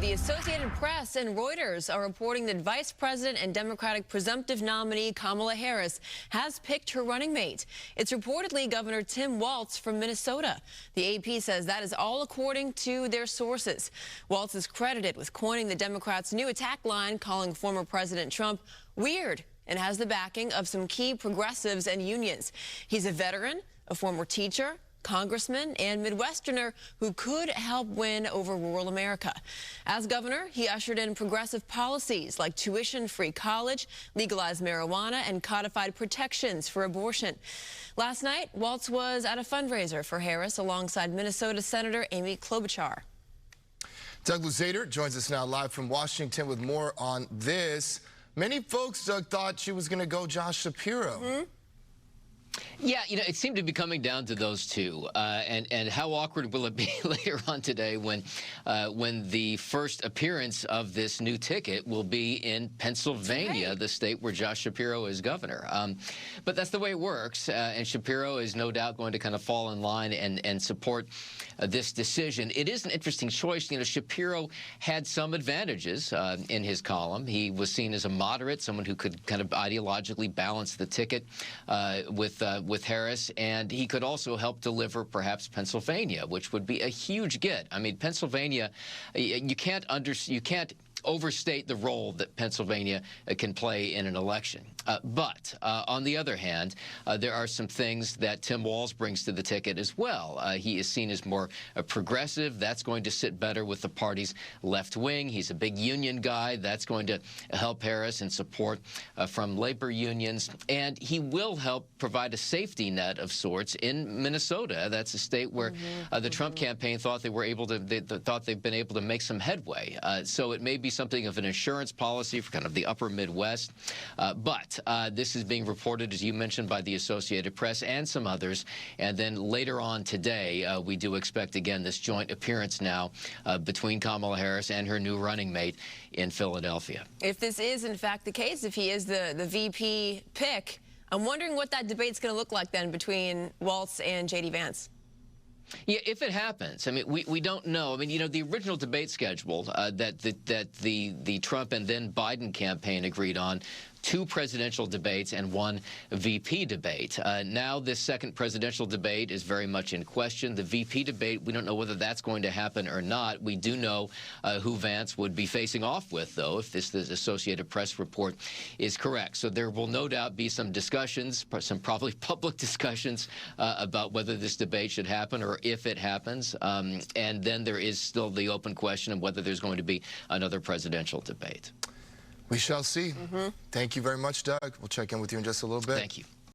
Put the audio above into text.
The Associated Press and Reuters are reporting that Vice President and Democratic presumptive nominee Kamala Harris has picked her running mate. It's reportedly Governor Tim Walz from Minnesota. The AP says that is all according to their sources. Walz is credited with coining the Democrats' new attack line, calling former President Trump weird, and has the backing of some key progressives and unions. He's a veteran, a former teacher, congressman, and Midwesterner who could help win over rural America. As governor, he ushered in progressive policies like tuition-free college, legalized marijuana, and codified protections for abortion. Last night, Walz was at a fundraiser for Harris alongside Minnesota Senator Amy Klobuchar. Doug Luzader joins us now live from Washington with more on this. Many folks, Doug, thought she was going to go Josh Shapiro. Yeah, you know, it seemed to be coming down to those two, and how awkward will it be later on today when the first appearance of this new ticket will be in Pennsylvania, the state where Josh Shapiro is governor. But that's the way it works, and Shapiro is no doubt going to kind of fall in line and support this decision. It is an interesting choice. You know, Shapiro had some advantages in his column. He was seen as a moderate, someone who could kind of ideologically balance the ticket with Harris, and he could also help deliver perhaps Pennsylvania, which would be a huge get. I mean, Pennsylvania, you can't overstate the role that Pennsylvania can play in an election. But on the other hand, there are some things that Tim Walz brings to the ticket as well. He is seen as more progressive. That's going to sit better with the party's left wing. He's a big union guy. That's going to help Harris and support from labor unions. And he will help provide a safety net of sorts in Minnesota. That's a state where the Trump campaign thought they've been able to make some headway. So it may be something of an insurance policy for kind of the upper Midwest. But this is being reported, as you mentioned, by the Associated Press and some others. And then later on today, we do expect, again, this joint appearance now between Kamala Harris and her new running mate in Philadelphia. If this is, in fact, the case, if he is the VP pick, I'm wondering what that debate's going to look like then between Walz and J.D. Vance. Yeah, if it happens, I mean, we don't know. I mean, you know, the original debate schedule that the Trump and then Biden campaign agreed on, 2 presidential debates and 1 VP debate. Now this second presidential debate is very much in question. The VP debate, we don't know whether that's going to happen or not. We do know who Vance would be facing off with, though, if this Associated Press report is correct. So there will no doubt be some discussions, some probably public discussions about whether this debate should happen or if it happens. And then there is still the open question of whether there's going to be another presidential debate. We shall see. Thank you very much, Doug. We'll check in with you in just a little bit. Thank you.